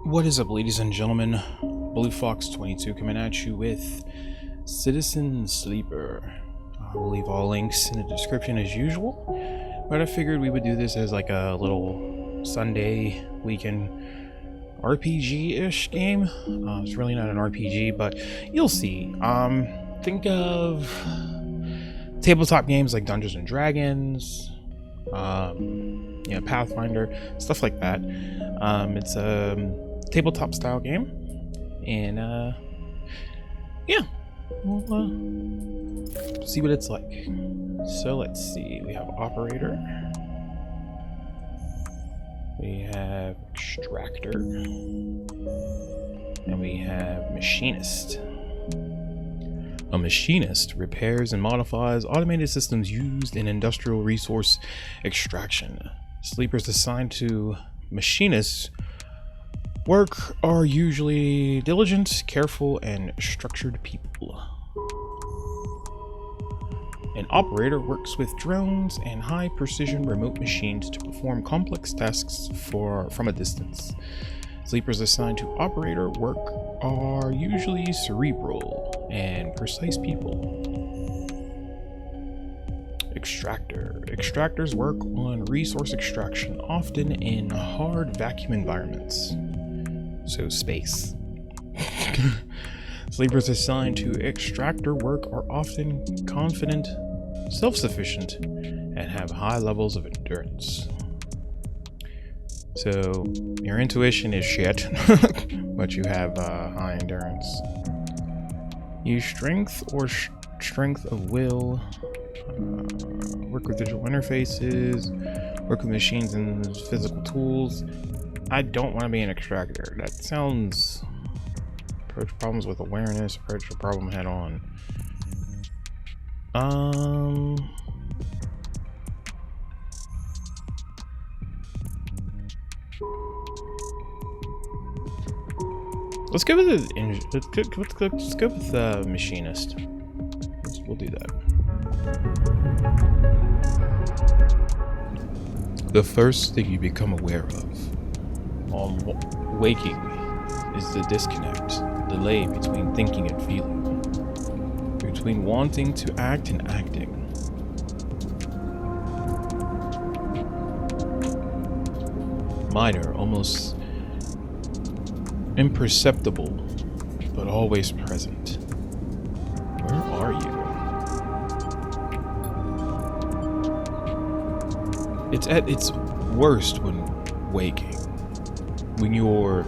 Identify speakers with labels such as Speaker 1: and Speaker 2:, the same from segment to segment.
Speaker 1: What is up, ladies and gentlemen? Blue Fox 22 coming at you with Citizen Sleeper. I will leave all links in the description as usual, but I figured we would do this as like a little Sunday weekend RPG-ish game. It's really not an RPG, but you'll see. Think of tabletop games like Dungeons and Dragons, Pathfinder, stuff like that. It's a tabletop style game, and we'll see what it's like. So let's see, we have operator, we have extractor, and we have machinist. A machinist repairs and modifies automated systems used in industrial resource extraction. Sleepers assigned to machinists work are usually diligent, careful, and structured people. An operator works with drones and high-precision remote machines to perform complex tasks from a distance. Sleepers assigned to operator work are usually cerebral and precise people. Extractor. Extractors work on resource extraction, often in hard vacuum environments. So space. Sleepers assigned to extractor work are often confident, self-sufficient, and have high levels of endurance. So your intuition is shit, but you have high endurance. Use strength or strength of will. Work with digital interfaces. Work with machines and physical tools. I don't want to be an extractor. That sounds... Approach problems with awareness. Approach a problem head on. Let's go with let's go with the machinist. We'll do that. The first thing you become aware of on waking is the disconnect, delay between thinking and feeling, between wanting to act and acting. Minor, almost imperceptible, but always present. Where are you? It's at its worst when waking, when your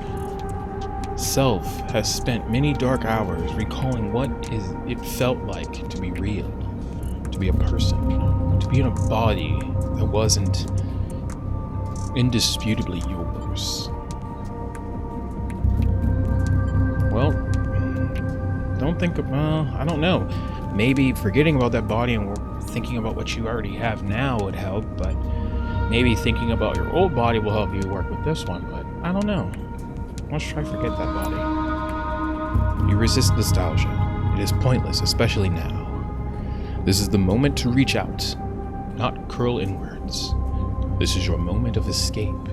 Speaker 1: self has spent many dark hours recalling what it felt like to be real, to be a person, to be in a body that wasn't indisputably yours. Well, don't think of, I don't know. Maybe forgetting about that body and thinking about what you already have now would help, but maybe thinking about your old body will help you work with this one, but I don't know. Let's try forget that body. You resist nostalgia. It is pointless, especially now. This is the moment to reach out, not curl inwards. This is your moment of escape,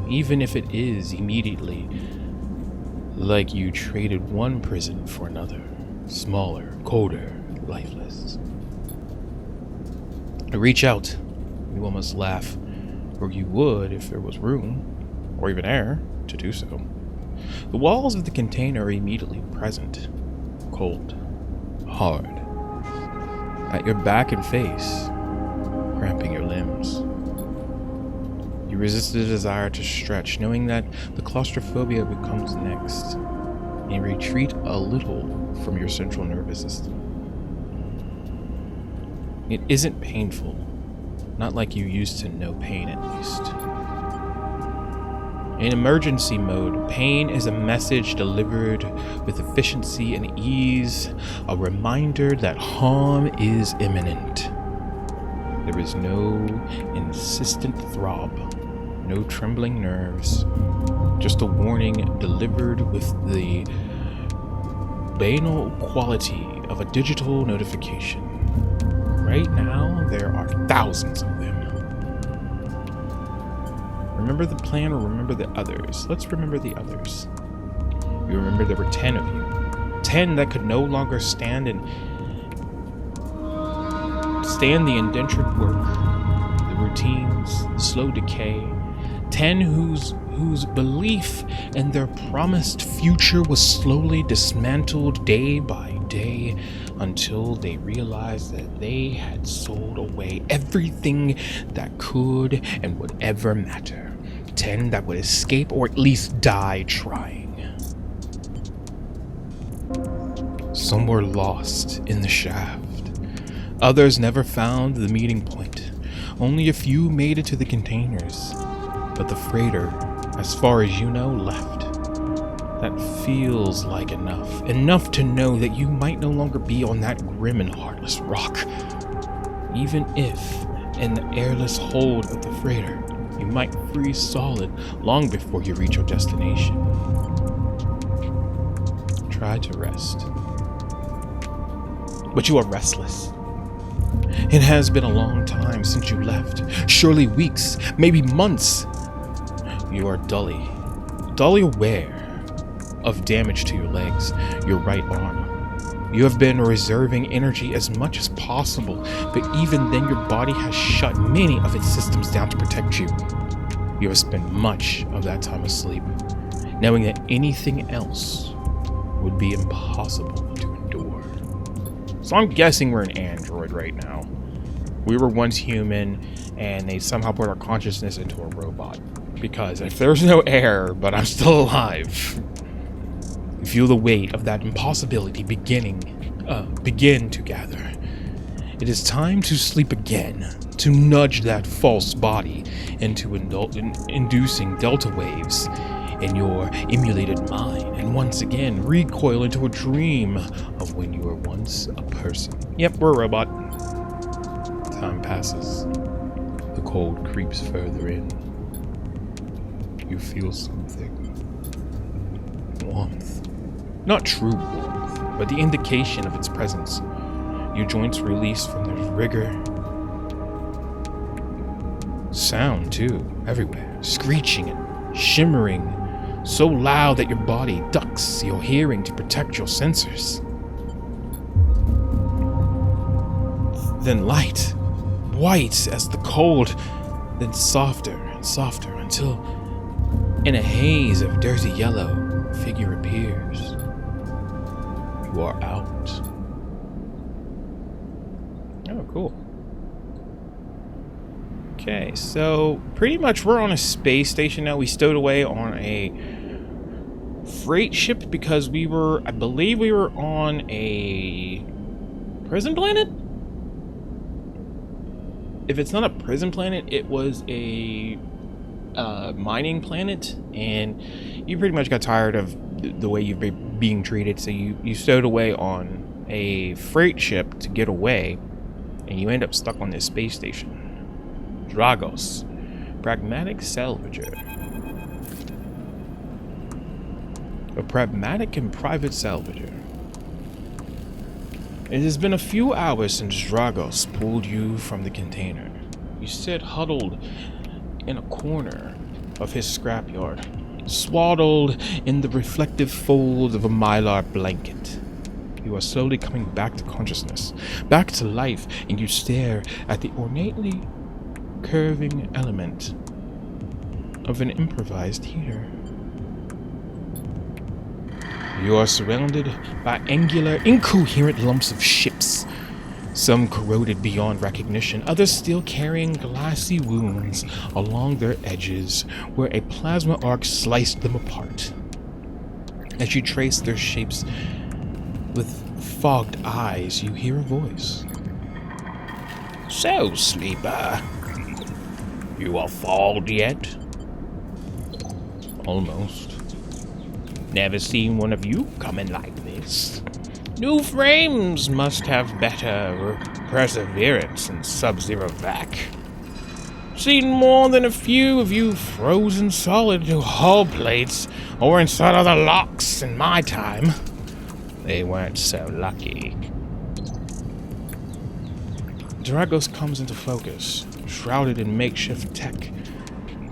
Speaker 1: even if it is immediately like you traded one prison for another, smaller, colder, lifeless. Reach out. You almost laugh, or you would if there was room, or even air, to do so. The walls of the container are immediately present, cold, hard, at your back and face, cramping your limbs. You resist the desire to stretch, knowing that the claustrophobia becomes next, and retreat a little from your central nervous system. It isn't painful, not like you used to know pain at least. In emergency mode, pain is a message delivered with efficiency and ease, a reminder that harm is imminent. There is no insistent throb, no trembling nerves, just a warning delivered with the banal quality of a digital notification. Right now, there are thousands of them. Remember the plan or remember the others? Let's remember the others. You remember there were 10 of you. 10 that could no longer stand the indentured work, the routines, the slow decay. 10 whose belief in their promised future was slowly dismantled day by day until they realized that they had sold away everything that could and would ever matter. 10 that would escape or at least die trying. Some were lost in the shaft. Others never found the meeting point. Only a few made it to the containers. But the freighter, as far as you know, left. That feels like enough. Enough to know that you might no longer be on that grim and heartless rock. Even if, in the airless hold of the freighter, you might freeze solid long before you reach your destination. Try to rest. But you are restless. It has been a long time since you left. Surely weeks, maybe months. You are dully aware of damage to your legs, your right arm. You have been reserving energy as much as possible, but even then your body has shut many of its systems down to protect you. You have spent much of that time asleep, knowing that anything else would be impossible to endure. So I'm guessing we're an android right now. We were once human, and they somehow put our consciousness into a robot. Because if there's no air, but I'm still alive, you feel the weight of that impossibility begin to gather. It is time to sleep again, to nudge that false body into inducing delta waves in your emulated mind, and once again recoil into a dream of when you were once a person. Yep, we're a robot. Time passes. The cold creeps further in. You feel something. Warmth. Not true warmth, but the indication of its presence. Your joints release from their rigor. Sound, too, everywhere. Screeching and shimmering. So loud that your body ducks your hearing to protect your sensors. Then light. White as the cold. Then softer and softer until, in a haze of dirty yellow, a figure appears. You are out. Oh, cool. Okay, so pretty much we're on a space station now. We stowed away on a freight ship because I believe we were on a prison planet? If it's not a prison planet, it was a mining planet, and you pretty much got tired of the way you've been being treated, so you stowed away on a freight ship to get away, and you end up stuck on this space station. Dragos, pragmatic salvager. A pragmatic and private salvager. It has been a few hours since Dragos pulled you from the container. You sit huddled in a corner of his scrapyard, swaddled in the reflective folds of a mylar blanket. You are slowly coming back to consciousness, back to life, and you stare at the ornately curving element of an improvised heater. You are surrounded by angular, incoherent lumps of ships, some corroded beyond recognition, others still carrying glassy wounds along their edges where a plasma arc sliced them apart. As you trace their shapes with fogged eyes, you hear a voice. "So, sleeper, you are fogged yet?" "Almost. Never seen one of you coming like this. New frames must have better perseverance in sub-zero vac. Seen more than a few of you frozen solid to hull plates or inside other locks in my time. They weren't so lucky." Dragos comes into focus, shrouded in makeshift tech.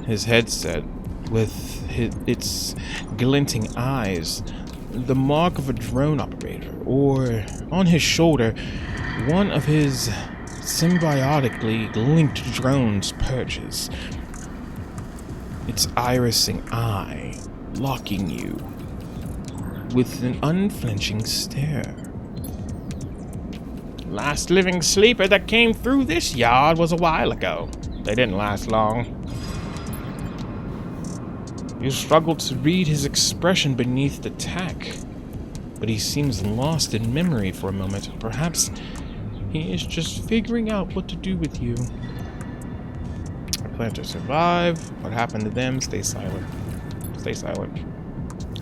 Speaker 1: his headset with its glinting eyes, the mark of a drone operator, or on his shoulder, one of his symbiotically linked drones perches, its irising eye locking you with an unflinching stare. Last living sleeper that came through this yard was a while ago. They didn't last long. You struggled to read his expression beneath the tech, but he seems lost in memory for a moment. Perhaps he is just figuring out what to do with you. I plan to survive. What happened to them? Stay silent. Stay silent.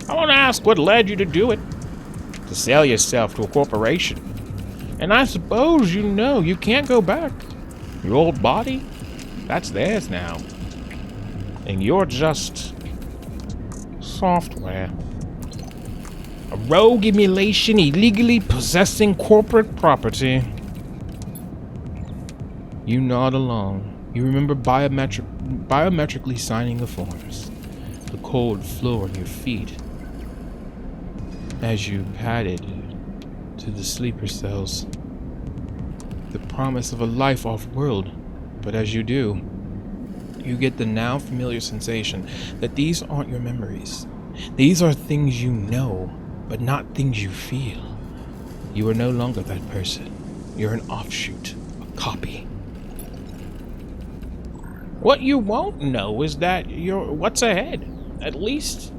Speaker 1: I want to ask what led you to do it. To sell yourself to a corporation. And I suppose you know you can't go back. Your old body, that's theirs now. And you're just software. A rogue emulation illegally possessing corporate property. You nod along. You remember biometrically signing the forms. The cold floor on your feet as you padded to the sleeper cells. The promise of a life off-world, but as you do, you get the now familiar sensation that these aren't your memories. These are things you know, but not things you feel. You are no longer that person. You're an offshoot, a copy. What you won't know is that you're what's ahead. At least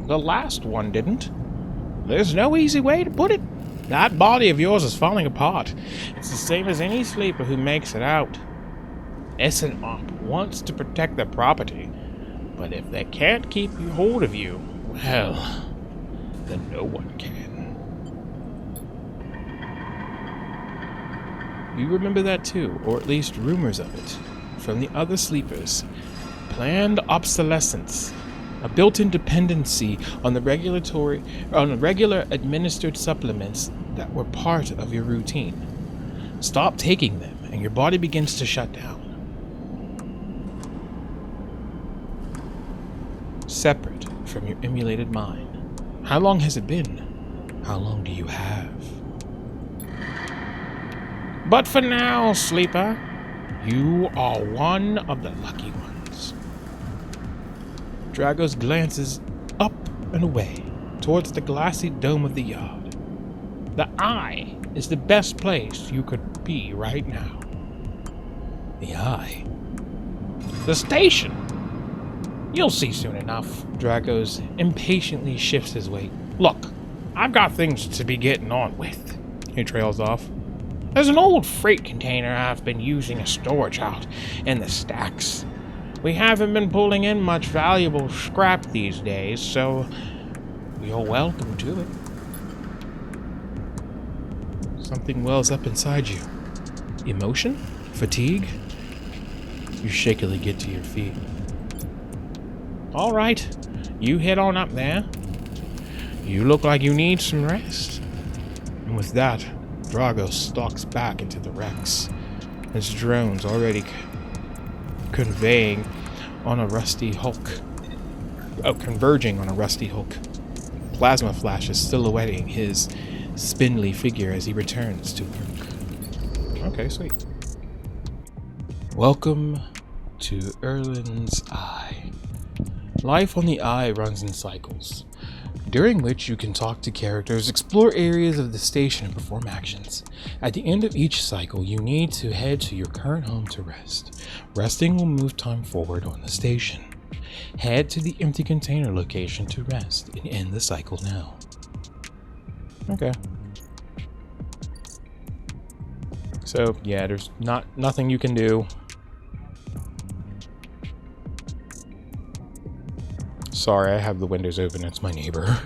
Speaker 1: the last one didn't. There's no easy way to put it. That body of yours is falling apart. It's the same as any sleeper who makes it out. S&OP wants to protect their property, but if they can't keep hold of you, well, then no one can. You remember that too, or at least rumors of it, from the other sleepers. Planned obsolescence, a built-in dependency on the regular administered supplements that were part of your routine. Stop taking them, and your body begins to shut down. Separate from your emulated mind. How long has it been? How long do you have? But for now, sleeper, you are one of the lucky ones. Dragos glances up and away towards the glassy dome of the yard. The Eye is the best place you could be right now. The Eye? The station! You'll see soon enough. Dragos impatiently shifts his weight. Look, I've got things to be getting on with. He trails off. There's an old freight container I've been using as storage out in the stacks. We haven't been pulling in much valuable scrap these days, so you're welcome to it. Something wells up inside you. Emotion? Fatigue? You shakily get to your feet. All right, you head on up there. You look like you need some rest. And with that, Drago stalks back into the Rex. His drone's already converging on a rusty hulk. Plasma flashes silhouetting his spindly figure as he returns to work. Okay, sweet. Welcome to Erlin's Eye. Life on the Eye runs in cycles, during which you can talk to characters, explore areas of the station, and perform actions. At the end of each cycle, you need to head to your current home to rest. Resting will move time forward on the station. Head to the empty container location to rest and end the cycle now. Okay. So, yeah, there's nothing you can do. Sorry, I have the windows open. It's my neighbor.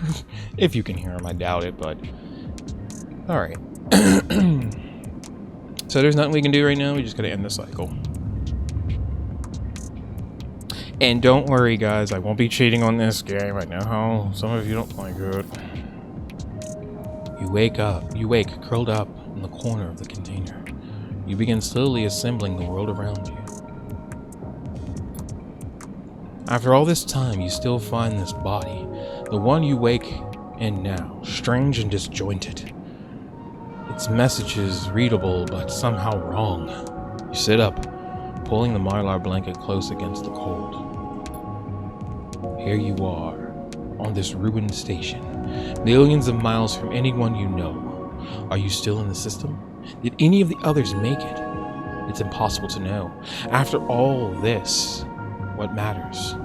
Speaker 1: If you can hear him, I doubt it, but... Alright. So there's nothing we can do right now. We just gotta end the cycle. And don't worry, guys. I won't be cheating on this game. I know how some of you don't like it. You wake curled up in the corner of the container. You begin slowly assembling the world around you. After all this time, you still find this body, the one you wake in now, strange and disjointed. Its message is readable, but somehow wrong. You sit up, pulling the mylar blanket close against the cold. Here you are, on this ruined station, millions of miles from anyone you know. Are you still in the system? Did any of the others make it? It's impossible to know. After all this, what matters?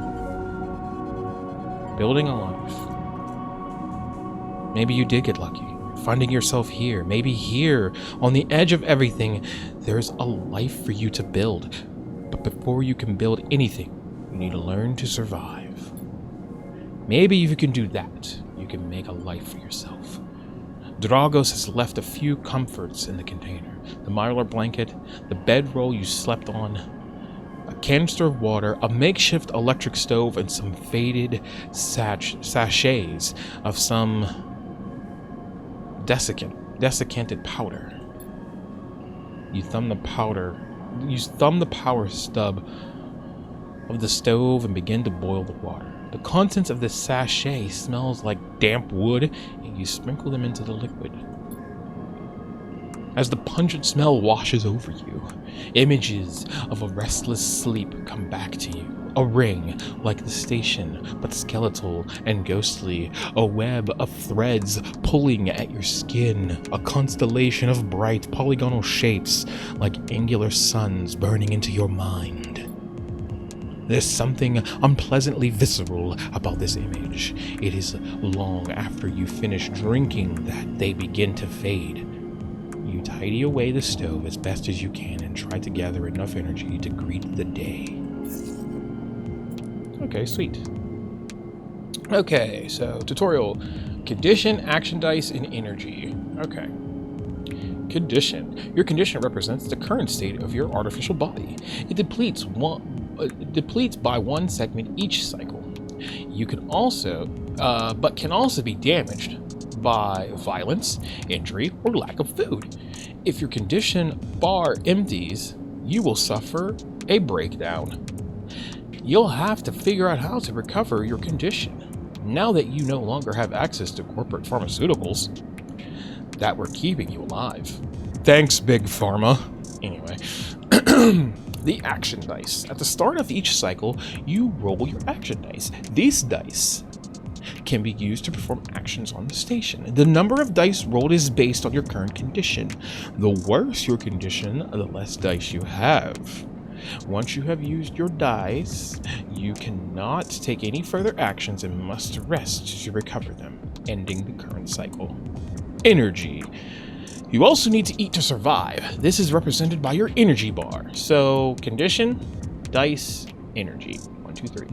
Speaker 1: Building a life. Maybe you did get lucky, finding yourself here. Maybe here, on the edge of everything, there's a life for you to build. But before you can build anything, you need to learn to survive. Maybe if you can do that, you can make a life for yourself. Dragos has left a few comforts in the container. The mylar blanket, the bedroll you slept on, a canister of water, a makeshift electric stove, and some faded sachets of some desiccated powder. You thumb the power stub of the stove and begin to boil the water. The contents of the sachet smells like damp wood, and you sprinkle them into the liquid. As the pungent smell washes over you, images of a restless sleep come back to you. A ring, like the station, but skeletal and ghostly. A web of threads pulling at your skin. A constellation of bright polygonal shapes, like angular suns burning into your mind. There's something unpleasantly visceral about this image. It is long after you finish drinking that they begin to fade. You tidy away the stove as best as you can and try to gather enough energy to greet the day. Okay, sweet. Okay, so tutorial. Condition, action dice, and energy. Okay. Condition. Your condition represents the current state of your artificial body. It depletes by one segment each cycle. You can also, but can also be damaged by violence, injury, or lack of food. If your condition bar empties, you will suffer a breakdown. You'll have to figure out how to recover your condition now that you no longer have access to corporate pharmaceuticals that were keeping you alive. Thanks, Big Pharma. Anyway, the action dice. At the start of each cycle, you roll your action dice. These dice can be used to perform actions on the station. The number of dice rolled is based on your current condition. The worse your condition, the less dice you have. Once you have used your dice, you cannot take any further actions and must rest to recover them, ending the current cycle. Energy. You also need to eat to survive. This is represented by your energy bar. So, condition, dice, energy. 1, 2, 3.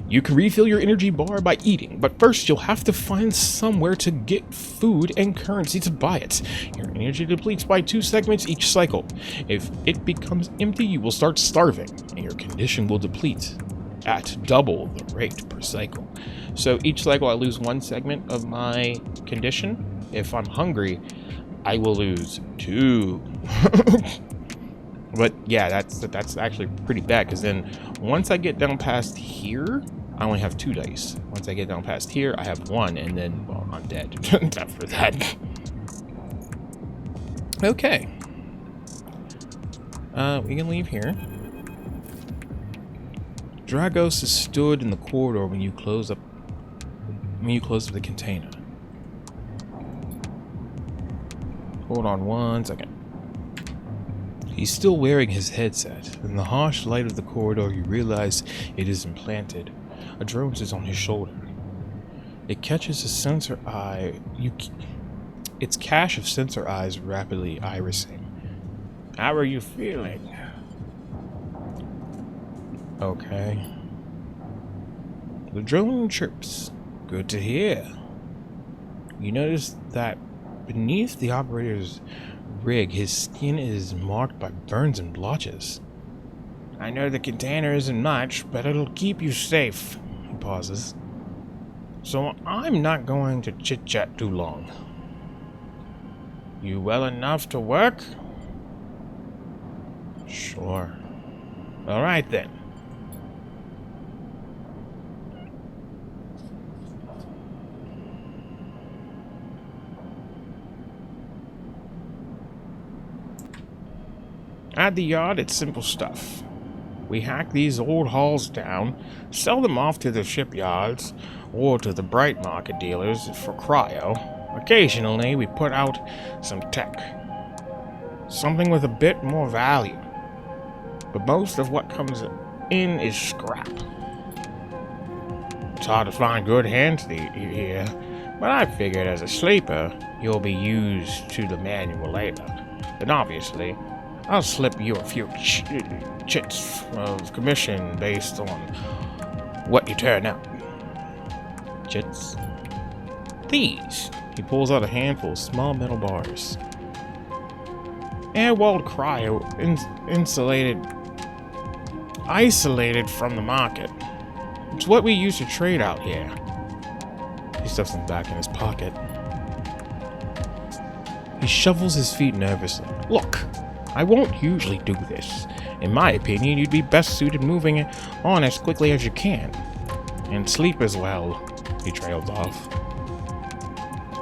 Speaker 1: You can refill your energy bar by eating, but first you'll have to find somewhere to get food and currency to buy it. Your energy depletes by 2 segments each cycle. If it becomes empty, you will start starving, and your condition will deplete at double the rate per cycle. So each cycle I lose 1 segment of my condition. If I'm hungry, I will lose 2. But yeah, that's actually pretty bad, because then once I get down past here, I only have 2 dice. Once I get down past here, I have 1, and then, well, I'm dead after that. Okay. We can leave here. Dragos is stood in the corridor when you close up the container. Hold on 1 second. He's still wearing his headset. In the harsh light of the corridor, you realize it is implanted. A drone is on his shoulder. It catches a sensor eye. Its cache of sensor eyes rapidly irising. How are you feeling? Okay. The drone chirps. Good to hear. You notice that beneath the operator's rig, his skin is marked by burns and blotches. I know the container isn't much, but it'll keep you safe. He pauses. So I'm not going to chit-chat too long. You well enough to work? Sure. Alright then. At the yard, it's simple stuff. We hack these old hulls down, sell them off to the shipyards or to the bright market dealers for cryo. Occasionally, we put out some tech. Something with a bit more value. But most of what comes in is scrap. It's hard to find good hands here, but I figured as a sleeper, you'll be used to the manual labor. And obviously, I'll slip you a few chits of commission based on what you turn out. Chits? These. He pulls out a handful of small metal bars. Air-walled cryo, isolated from the market. It's what we use to trade out here. He stuffs them back in his pocket. He shuffles his feet nervously. Look, I won't usually do this. In my opinion, you'd be best suited moving on as quickly as you can. And sleep as well, he trails off.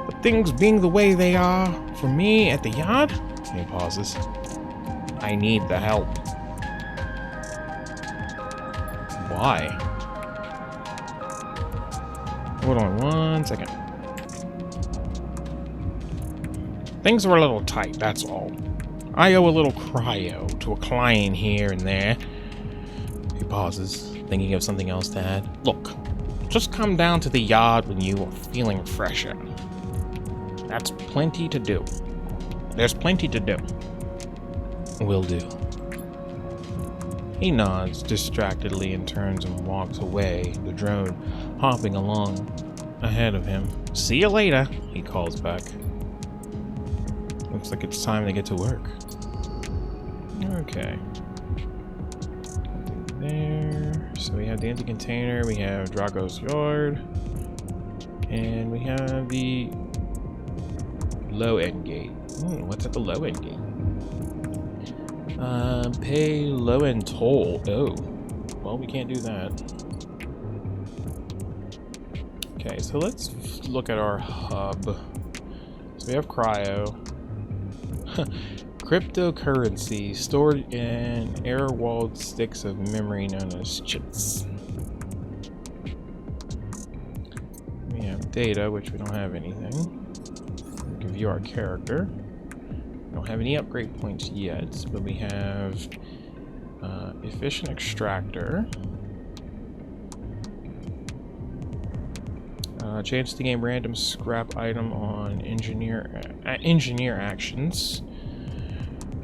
Speaker 1: But things being the way they are, for me at the yard, he pauses. I need the help. Why? Hold on 1 second. Things are a little tight, that's all. I owe a little cryo to a client here and there. He pauses, thinking of something else to add. Look, just come down to the yard when you are feeling fresher. That's plenty to do. There's plenty to do. Will do. He nods distractedly and turns and walks away, the drone hopping along ahead of him. See you later, he calls back. Looks like it's time to get to work. Okay. There. So we have the empty container, we have Drago's yard, and we have the low end gate. What's at the low end gate? Pay low end toll. Oh. Well, we can't do that. Okay, so let's look at our hub. So we have cryo. Cryptocurrency stored in air-walled sticks of memory known as chits. We have data, which we don't have anything. We can view our character. We don't have any upgrade points yet, but we have efficient extractor. Chance to gain random scrap item on engineer actions.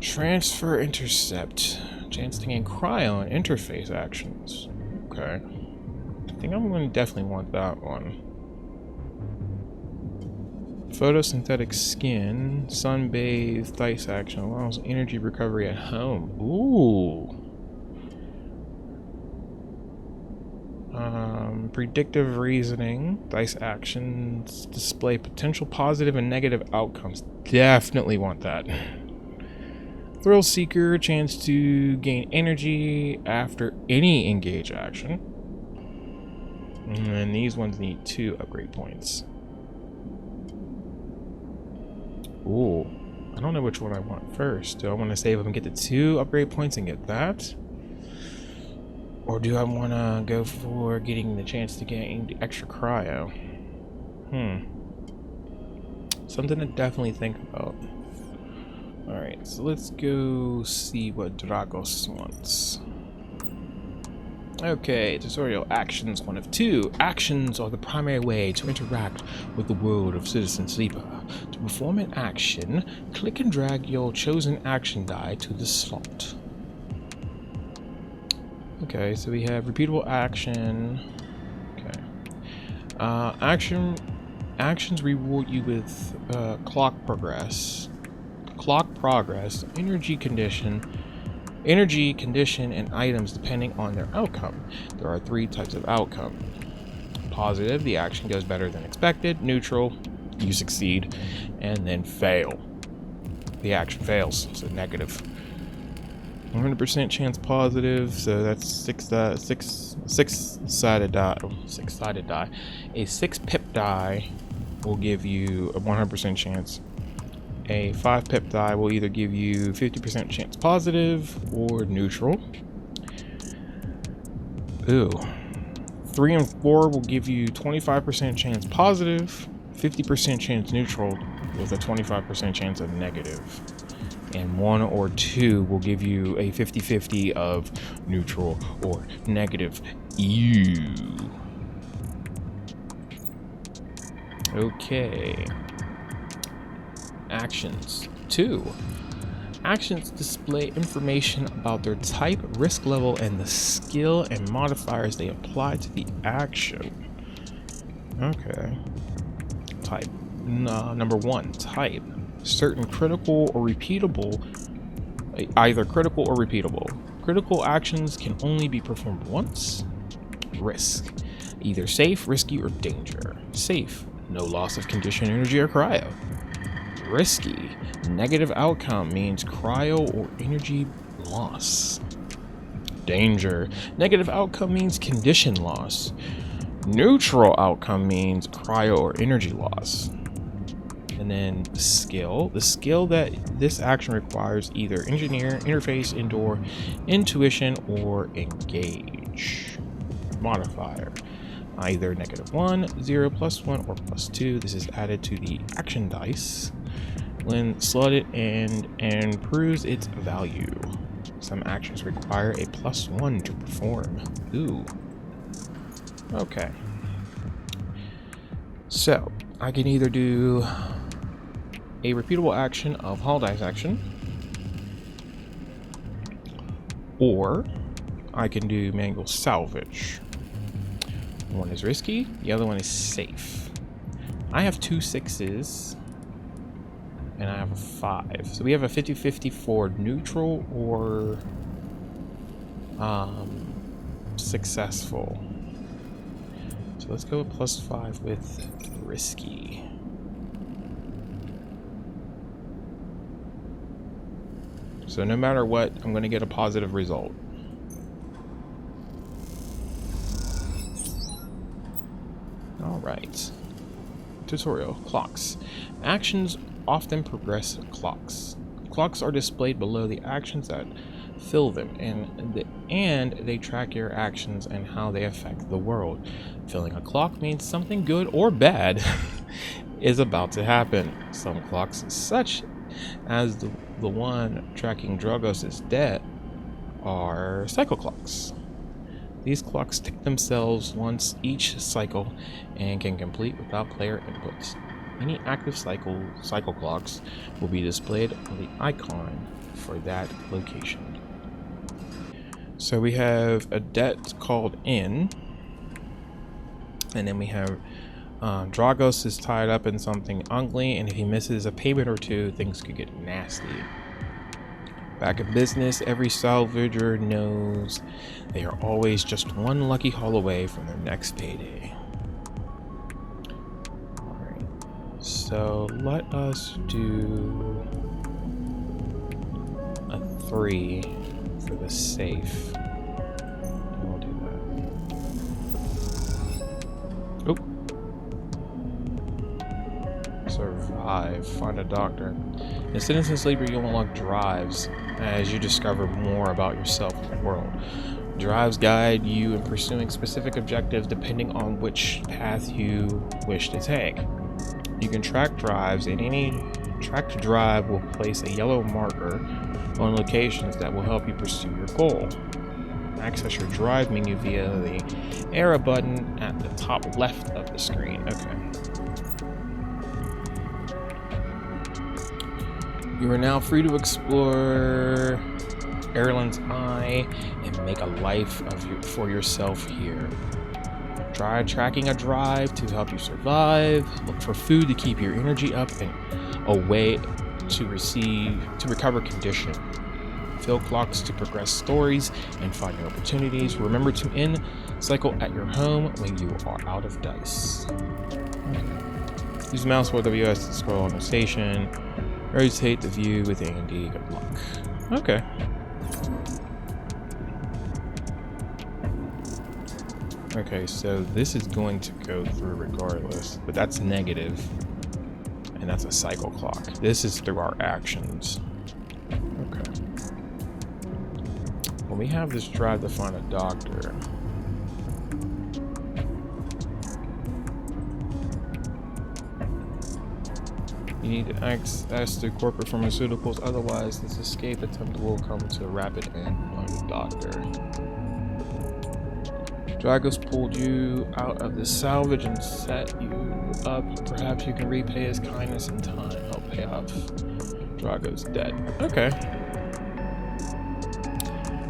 Speaker 1: Transfer intercept. Chance to gain cryo on interface actions. Okay. I think I'm going to definitely want that one. Photosynthetic skin. Sunbathed dice action allows energy recovery at home. Ooh. Predictive reasoning. Dice actions display potential positive and negative outcomes. Definitely want that. Thrill Seeker, chance to gain energy after any engage action. And then these ones need 2 upgrade points. Ooh. I don't know which one I want first. Do I want to save up and get the 2 upgrade points and get that? Or do I want to go for getting the chance to gain the extra cryo? Something to definitely think about. Alright, so let's go see what Dragos wants. Okay, tutorial actions 1 of 2. Actions are the primary way to interact with the world of Citizen Sleeper. To perform an action, click and drag your chosen action die to the slot. Okay, so we have repeatable action. Okay. Actions reward you with clock progress, energy condition, and items depending on their outcome. There are 3 types of outcome. Positive, the action goes better than expected. Neutral, you succeed. And then fail, the action fails. So negative. 100% chance positive, so that's six-sided die. A 6 pip die will give you a 100% chance. A 5 pip die will either give you 50% chance positive or neutral. Ooh. 3 and 4 will give you 25% chance positive, 50% chance neutral, with a 25% chance of negative. And 1 or 2 will give you a 50-50 of neutral or negative. Ew. Okay. Actions. 2. Actions display information about their type, risk level, and the skill and modifiers they apply to the action. Okay. Type. Number 1. Type. Certain critical or repeatable. Either critical or repeatable. Critical actions can only be performed once. Risk. Either safe, risky, or danger. Safe. No loss of condition, energy, or cryo. Risky. Negative outcome means cryo or energy loss. Danger. Negative outcome means condition loss. Neutral outcome means cryo or energy loss. And then skill. The skill that this action requires either engineer, interface, endure, intuition, or engage. Modifier. Either -1, 0, +1, or +2. This is added to the action dice when slotted and improves its value. Some actions require a +1 to perform. Ooh. Okay. So, I can either do a repeatable action of Hall Dice action, or I can do manual salvage. One is risky, the other one is safe. I have 2 6s, and I have a 5. So we have a 50-50 for neutral or successful. So let's go with +5 with risky. So no matter what, I'm going to get a positive result. Alright. Tutorial. Clocks. Actions often progress clocks. Clocks are displayed below the actions that fill them, and they track your actions and how they affect the world. Filling a clock means something good or bad is about to happen. Some clocks, such as the one tracking Dragos' death, are cycle clocks. These clocks tick themselves once each cycle and can complete without player input. Any active cycle clocks will be displayed on the icon for that location. So we have a debt called in, and then we have Dragos is tied up in something ugly, and if he misses a payment or 2, things could get nasty. Back in business, every salvager knows they are always just one lucky haul away from their next payday. Alright, so let us do a 3 for the safe. We'll do that. Oh. Survive. Find a doctor. In Citizen Sleeper, you'll unlock drives as you discover more about yourself and the world. Drives guide you in pursuing specific objectives depending on which path you wish to take. You can track drives, and any tracked drive will place a yellow marker on locations that will help you pursue your goal. Access your drive menu via the arrow button at the top left of the screen. Okay. You are now free to explore Erlen's Eye and make a life for yourself here. Try tracking a drive to help you survive. Look for food to keep your energy up and a way to recover condition. Fill clocks to progress stories and find new opportunities. Remember to end cycle at your home when you are out of dice. Okay. Use the mouse or WS to scroll on the station. Rotate the view with A and D. Good luck. Okay. Okay, so this is going to go through regardless, but that's negative. and that's a cycle clock. This is through our actions. Okay. When we have this drive to find a doctor, you need to access to corporate pharmaceuticals, otherwise this escape attempt will come to a rapid end on the doctor. Dragos pulled you out of the salvage and set you up. Perhaps you can repay his kindness in time. Help pay off Drago's debt. Okay.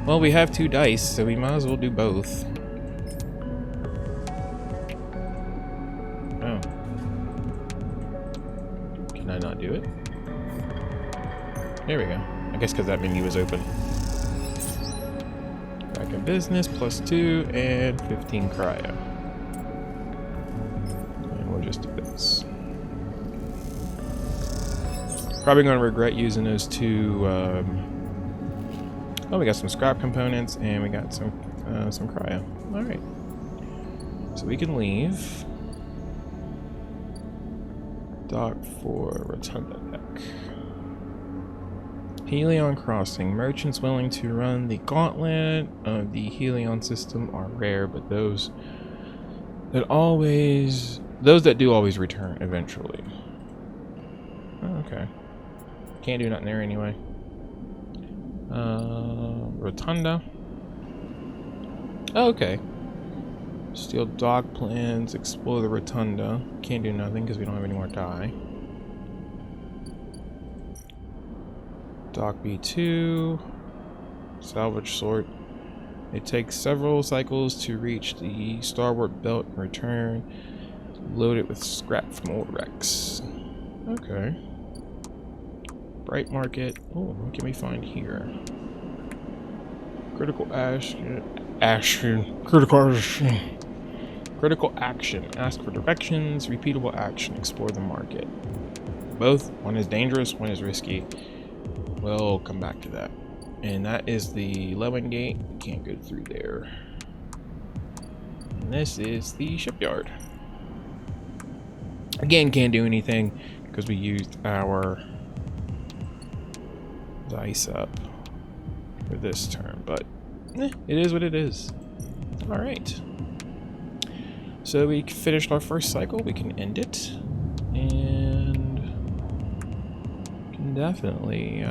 Speaker 1: Well, we have 2 dice, so we might as well do both. Oh. Can I not do it? There we go. I guess because that menu was open. Back in business, +2, and 15 cryo. And we'll just do this. Probably going to regret using those 2. Oh, we got some scrap components, and we got some cryo. All right. So we can leave. Dock for Rotunda deck. Helion Crossing. Merchants willing to run the gauntlet of the Helion system are rare, but those that do always return eventually. Oh, okay. Can't do nothing there anyway. Rotunda. Oh, okay. Steal dock plans, explore the Rotunda. Can't do nothing because we don't have any more die. Dock B2. Salvage sort. It takes several cycles to reach the starboard belt and return. Load it with scrap from old wrecks. Okay. Bright market. Oh, what can we find here? Critical action. Critical action. Ask for directions. Repeatable action. Explore the market. Both. One is dangerous, one is risky. We'll come back to that. And that is the Lewin Gate. Can't go through there. And this is the shipyard. Again, can't do anything because we used our dice up for this turn, but it is what it is. All right. So we finished our first cycle. We can end it, and can definitely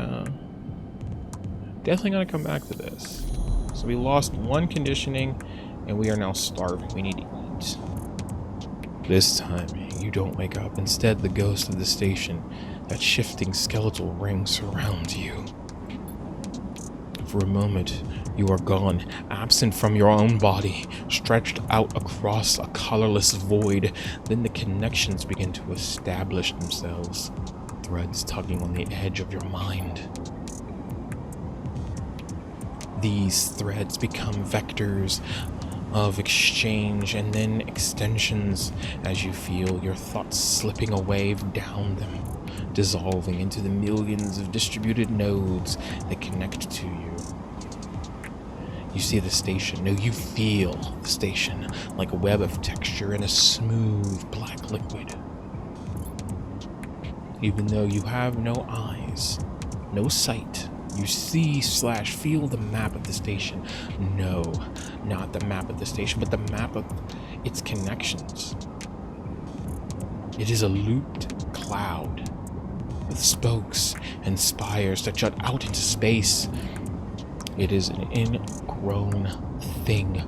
Speaker 1: gonna come back to this. So we lost 1 conditioning, and we are now starving. We need to eat. This time, you don't wake up. Instead, the ghost of the station, that shifting skeletal ring, surrounds you. For a moment, you are gone, absent from your own body, stretched out across a colorless void. Then the connections begin to establish themselves, threads tugging on the edge of your mind. These threads become vectors of exchange and then extensions as you feel your thoughts slipping away down them, dissolving into the millions of distributed nodes that connect to you. You see the station. No, you feel the station like a web of texture in a smooth black liquid. Even though you have no eyes, no sight, you see/feel the map of the station. No, not the map of the station, but the map of its connections. It is a looped cloud with spokes and spires that jut out into space. It is an ingrown thing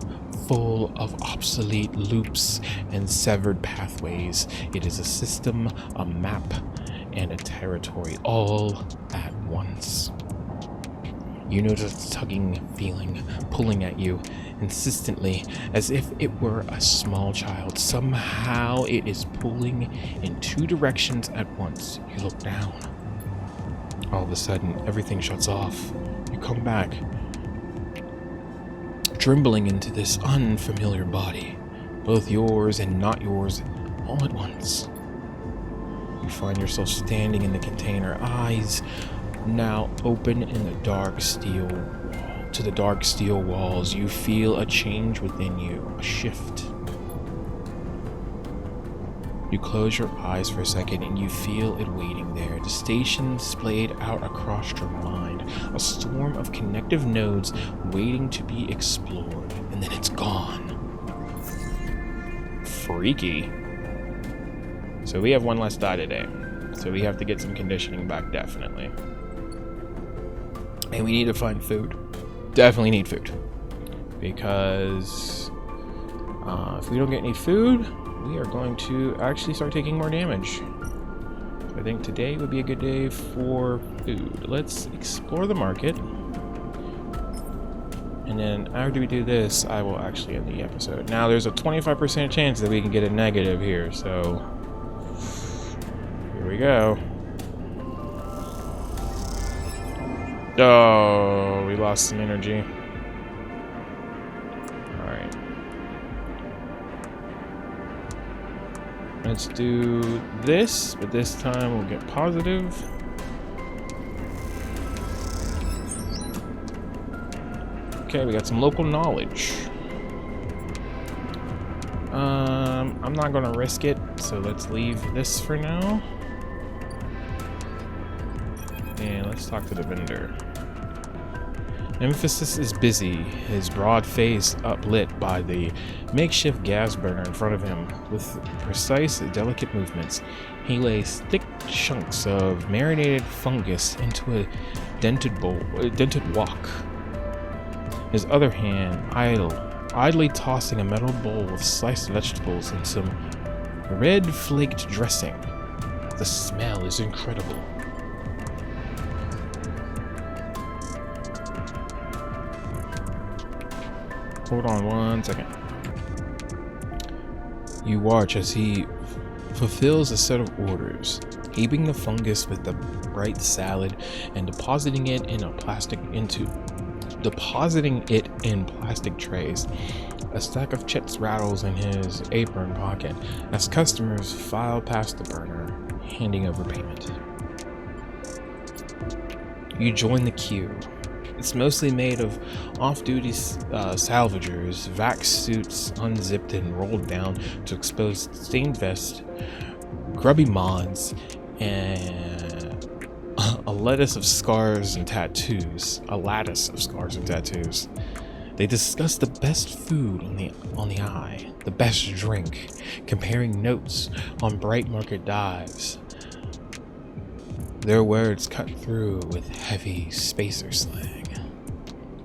Speaker 1: full of obsolete loops and severed pathways. It is a system, a map, and a territory all at once. You notice a tugging feeling pulling at you insistently, as if it were a small child. Somehow it is pulling in 2 directions at once. You look down. All of a sudden, everything shuts off. You come back, trembling into this unfamiliar body, both yours and not yours, all at once. You find yourself standing in the container, eyes now open in the dark steel walls. You feel a change within you, a shift. You close your eyes for a second and you feel it waiting there. The station splayed out across your mind. A storm of connective nodes waiting to be explored. And then it's gone. Freaky. So we have one less die today. So we have to get some conditioning back, definitely. And we need to find food. Definitely need food. Because if we don't get any food, we are going to actually start taking more damage. So I think today would be a good day for food. Let's explore the market. And then after we do this, I will actually end the episode. Now there's a 25% chance that we can get a negative here, so here we go. Oh, we lost some energy. Alright. Let's do this, but this time we'll get positive. Okay, we got some local knowledge. I'm not gonna risk it, so let's leave this for now. And let's talk to the vendor. Emphasis is busy, his broad face uplit by the makeshift gas burner in front of him. With precise, delicate movements, he lays thick chunks of marinated fungus into a dented wok. His other hand idly tossing a metal bowl with sliced vegetables and some red flaked dressing. The smell is incredible. Hold on one second. You watch as he fulfills a set of orders, heaping the fungus with the bright salad and depositing it in plastic trays. A stack of chips rattles in his apron pocket as customers file past the burner, handing over payment. You join the queue. It's mostly made of off-duty salvagers, vac suits unzipped and rolled down to expose stained vests, grubby mods, and a lattice of scars and tattoos. They discuss the best food on the eye, the best drink, comparing notes on bright market dives. Their words cut through with heavy spacer slang.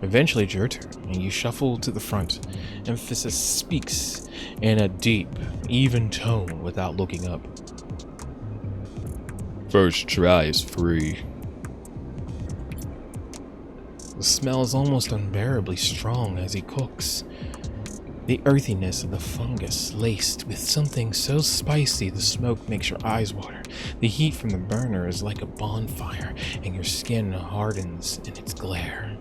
Speaker 1: Eventually it's your turn, and you shuffle to the front. Emphasis speaks in a deep, even tone without looking up. First try is free. The smell is almost unbearably strong as he cooks. The earthiness of the fungus laced with something so spicy the smoke makes your eyes water. The heat from the burner is like a bonfire, and your skin hardens in its glare.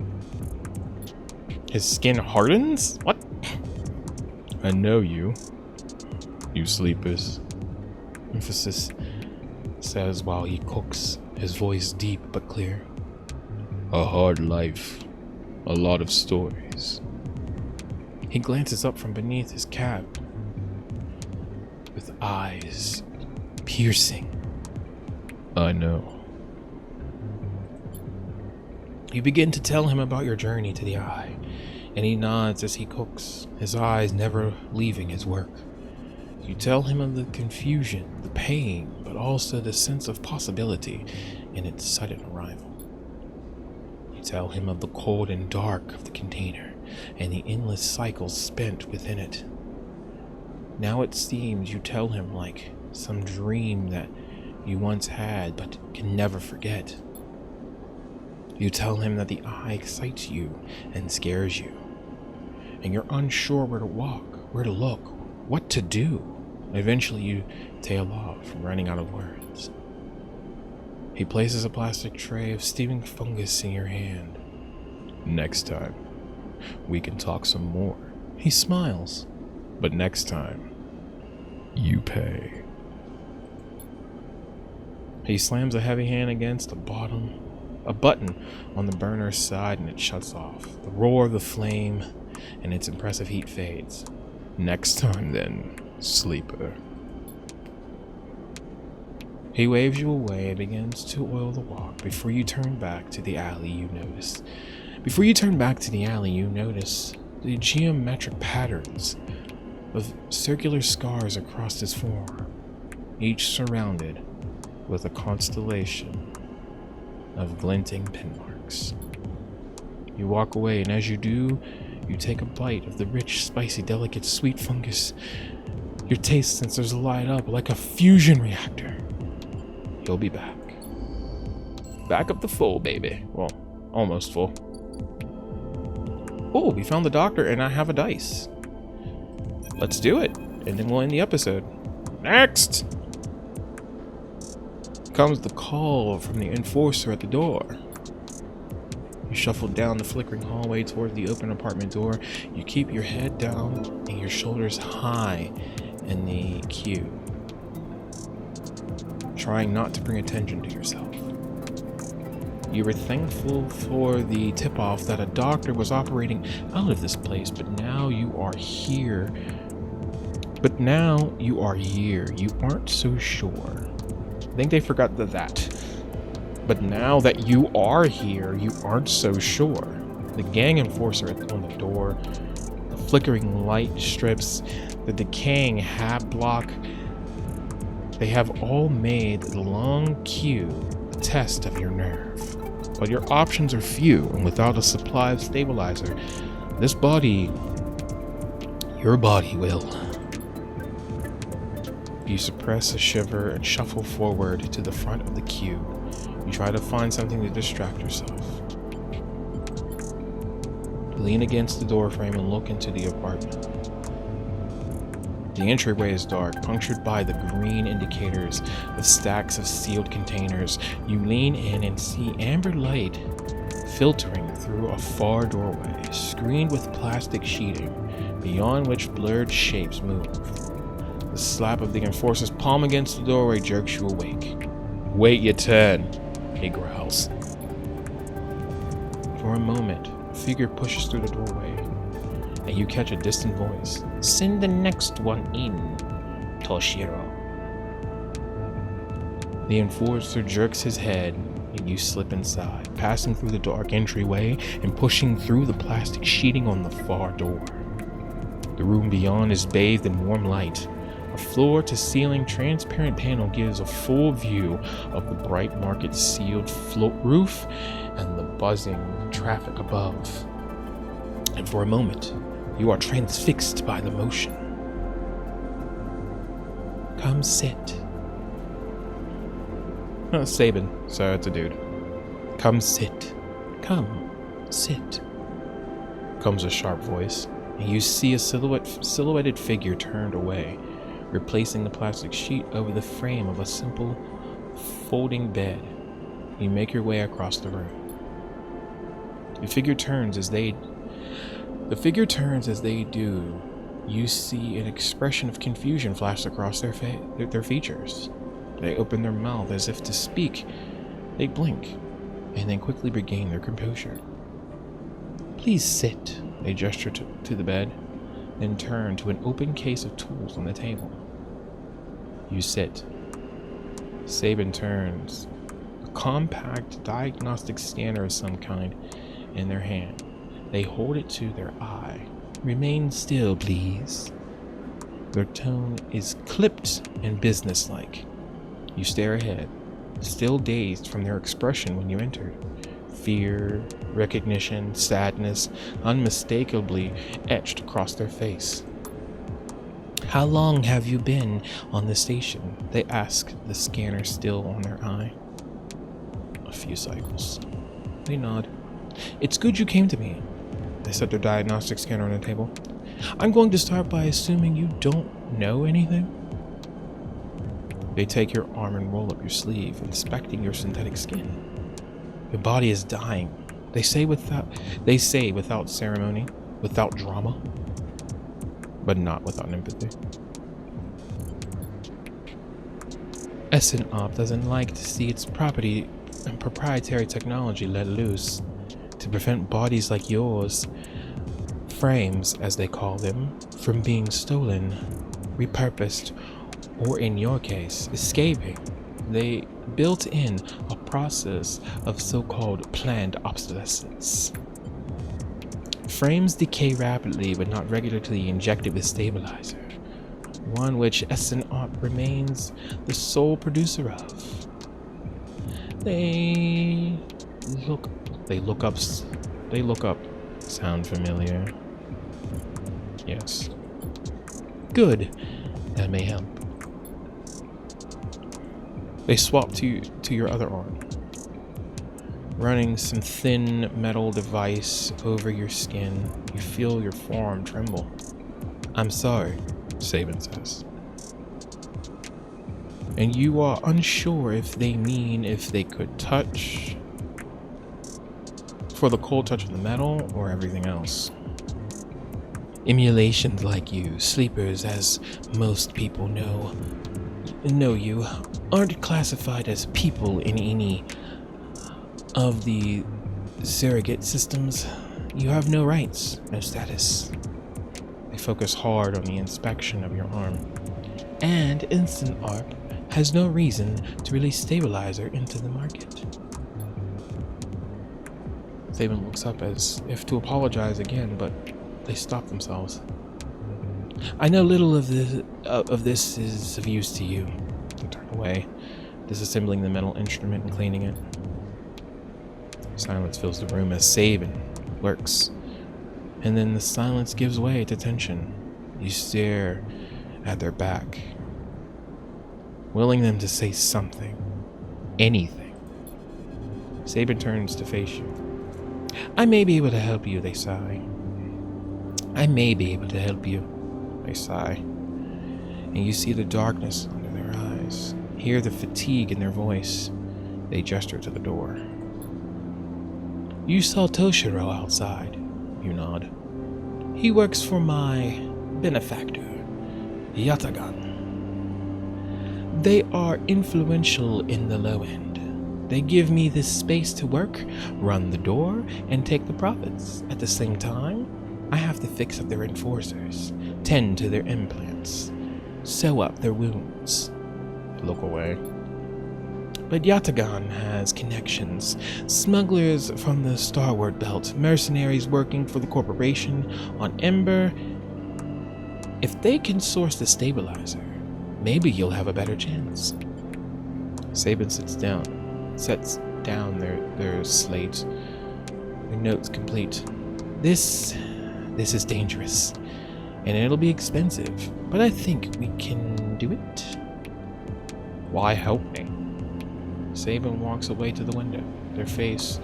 Speaker 1: His skin hardens? What? I know you. You sleepers. Emphasis says while he cooks, his voice deep but clear. A hard life. A lot of stories. He glances up from beneath his cap with eyes piercing. I know. You begin to tell him about your journey to the eye, and he nods as he cooks, his eyes never leaving his work. You tell him of the confusion, the pain, but also the sense of possibility in its sudden arrival. You tell him of the cold and dark of the container, and the endless cycles spent within it. Now it seems you tell him like some dream that you once had but can never forget. You tell him that the eye excites you and scares you, and you're unsure where to walk, where to look, what to do. Eventually you tail off, running out of words. He places a plastic tray of steaming fungus in your hand. Next time, we can talk some more. He smiles, but next time, you pay. He slams a heavy hand against a button on the burner's side, and it shuts off. The roar of the flame and its impressive heat fades. Next time then, sleeper. He waves you away and begins to oil the walk. Before you turn back to the alley, you notice the geometric patterns of circular scars across his forearm, each surrounded with a constellation of glinting pin marks. You walk away, and as you do, you take a bite of the rich, spicy, delicate, sweet fungus. Your taste sensors light up like a fusion reactor. You'll be back. Back up to full, baby. Well, almost full. Oh, we found the doctor, and I have a dice. Let's do it, and then we'll end the episode. Next! Comes the call from the enforcer at the door. You shuffle down the flickering hallway toward the open apartment door. You keep your head down and your shoulders high in the queue, trying not to bring attention to yourself. You were thankful for the tip-off that a doctor was operating out of this place, but now you are here. You aren't so sure. I think they forgot that. But now that you are here, you aren't so sure. The gang enforcer on the door, the flickering light strips, the decaying hat block, they have all made the long queue a test of your nerve. But your options are few, and without a supply of stabilizer, your body will. You suppress a shiver and shuffle forward to the front of the queue. You try to find something to distract yourself. Lean against the doorframe and look into the apartment. The entryway is dark, punctured by the green indicators of stacks of sealed containers. You lean in and see amber light filtering through a far doorway, screened with plastic sheeting, beyond which blurred shapes move. The slap of the enforcer's palm against the doorway jerks you awake. "Wait your turn," he growls. For a moment, a figure pushes through the doorway, and you catch a distant voice. "Send the next one in, Toshiro." The enforcer jerks his head, and you slip inside, passing through the dark entryway and pushing through the plastic sheeting on the far door. The room beyond is bathed in warm light. A floor-to-ceiling transparent panel gives a full view of the bright market sealed float roof and the buzzing traffic above. And for a moment, you are transfixed by the motion. "Come sit." Sabin, so it's a dude. "Come sit. Come sit." Comes a sharp voice, and you see a silhouetted figure turned away, replacing the plastic sheet over the frame of a simple folding bed. You make your way across the room. The figure turns as they do. You see an expression of confusion flash across their features. They open their mouth as if to speak. They blink, and then quickly regain their composure. "Please sit." They gesture to the bed, then turn to an open case of tools on the table. You sit. Sabin turns, a compact diagnostic scanner of some kind in their hand. They hold it to their eye. "Remain still, please." Their tone is clipped and businesslike. You stare ahead, still dazed from their expression when you entered. Fear, recognition, sadness, unmistakably etched across their face. "How long have you been on the station?" they ask, the scanner still on their eye. "A few cycles." They nod. "It's good you came to me." They set their diagnostic scanner on the table. "I'm going to start by assuming you don't know anything." They take your arm and roll up your sleeve, inspecting your synthetic skin. "Your body is dying," they say without ceremony, without drama, but not without empathy. SNOP doesn't like to see its property and proprietary technology let loose to prevent bodies like yours, frames as they call them, from being stolen, repurposed, or in your case, escaping. They built in a process of so-called planned obsolescence. Frames decay rapidly but not regularly injected with stabilizer, one which SNOP remains the sole producer of. They look up. Sound familiar? Yes. Good. That may help. They swap to your other arm, running some thin metal device over your skin. You feel your forearm tremble. I'm sorry, Sabin says. And you are unsure if they mean if they could touch, for the cold touch of the metal or everything else. Emulations like you, sleepers as most people know you, aren't classified as people in any of the surrogate systems. You have no rights, no status. They focus hard on the inspection of your arm. And Instant ARP has no reason to release stabilizer into the market. Sabin looks up as if to apologize again, but they stop themselves. I know little of this is of use to you. They turn away, disassembling the metal instrument and cleaning it. Silence fills the room as Sabin lurks, and then the silence gives way to tension. You stare at their back, willing them to say something, anything. Sabin turns to face you. I may be able to help you, they sigh. I may be able to help you, they sigh. And you see the darkness under their eyes, hear the fatigue in their voice. They gesture to the door. You saw Toshiro outside, you nod. He works for my benefactor, Yatagan. They are influential in the low end. They give me this space to work, run the door, and take the profits. At the same time, I have to fix up their enforcers, tend to their implants, sew up their wounds. Look away. But Yatagan has connections. Smugglers from the Starward Belt, mercenaries working for the corporation on Ember. If they can source the stabilizer, maybe you'll have a better chance. Sabin sets down their slate, their notes complete. This is dangerous, and it'll be expensive, but I think we can do it. Why help me? Sabin walks away to the window, their face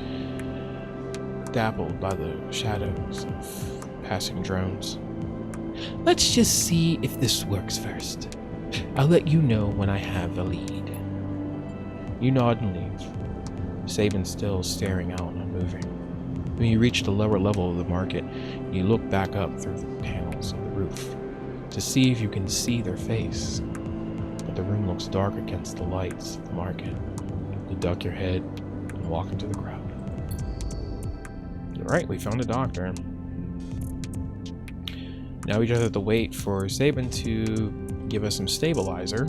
Speaker 1: dappled by the shadows of passing drones. Let's just see if this works first. I'll let you know when I have a lead. You nod and leave, Sabin still staring out, unmoving. When you reach the lower level of the market, you look back up through the panels of the roof to see if you can see their face. But the room looks dark against the lights of the market. You duck your head and walk into the crowd. Alright, we found a doctor. Now we just have to wait for Sabin to give us some stabilizer.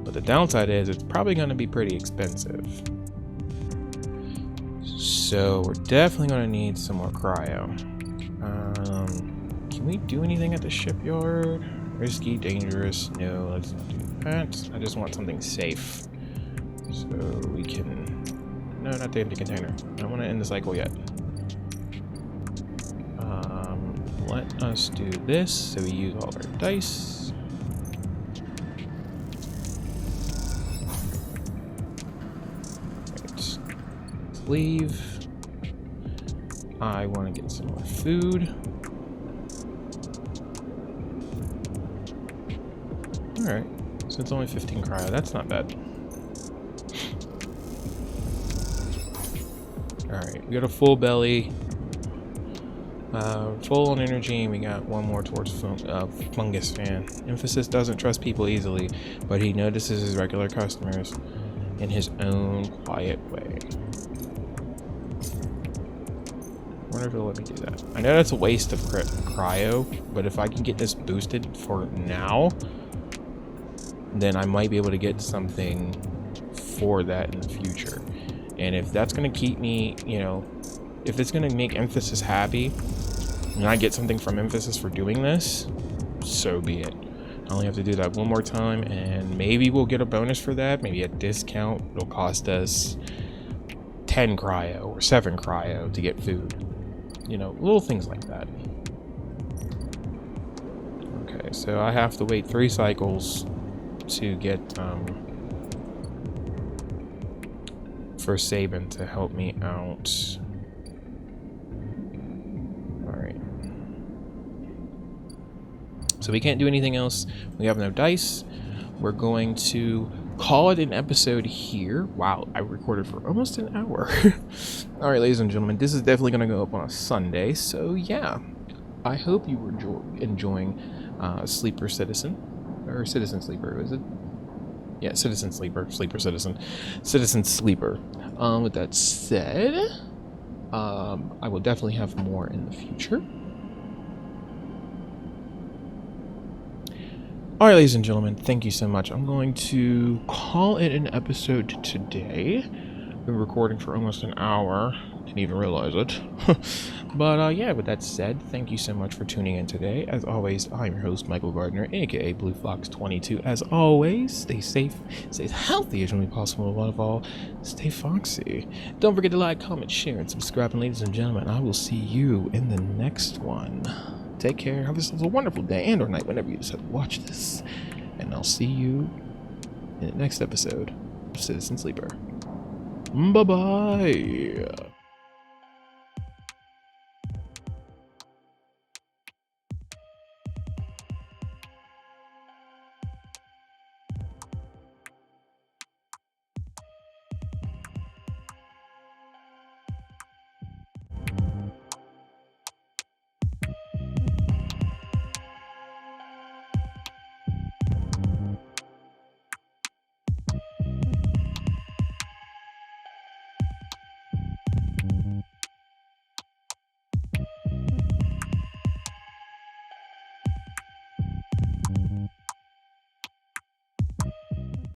Speaker 1: But the downside is it's probably going to be pretty expensive. So we're definitely going to need some more cryo. Can we do anything at the shipyard? Risky, dangerous? No, let's not do that. I just want something safe. So we can... No, not the empty container. I don't want to end the cycle yet. Let us do this. So we use all our dice. Let's leave. I want to get some more food. Alright, so it's only 15 cryo, that's not bad. Alright, we got a full belly, full on energy, and we got one more towards fungus fan. Emphasis doesn't trust people easily, but he notices his regular customers in his own quiet way. I wonder if it'll let me do that. I know that's a waste of cryo, but if I can get this boosted for now, then I might be able to get something for that in the future. And if that's going to keep me, you know, if it's going to make Emphasis happy and I get something from Emphasis for doing this, so be it. I only have to do that one more time, and maybe we'll get a bonus for that, maybe a discount. It'll cost us 10 cryo or 7 cryo to get food, you know, little things like that. Okay, so I have to wait 3 cycles to get for Sabin to help me out. Alright, so we can't do anything else. We have no dice. We're going to call it an episode here. Wow, I recorded for almost an hour. Alright, ladies and gentlemen, this is definitely going to go up on a Sunday, so yeah. I hope you were enjoying Sleeper Citizen, or Citizen Sleeper, is it? Yeah, Citizen Sleeper, Sleeper Citizen, Citizen Sleeper. With that said, I will definitely have more in the future. Alright, ladies and gentlemen, thank you so much. I'm going to call it an episode today. Been recording for almost an hour. Didn't even realize it. But yeah, with that said, thank you so much for tuning in today. As always, I'm your host, Michael Gardner, aka Blue Fox 22. As always, stay safe, stay as healthy as humanly possible, and above all, stay foxy. Don't forget to like, comment, share, and subscribe. And ladies and gentlemen, I will see you in the next one. Take care. Have yourselves a wonderful day and or night whenever you decide to watch this. And I'll see you in the next episode of Citizen Sleeper. Bye-bye.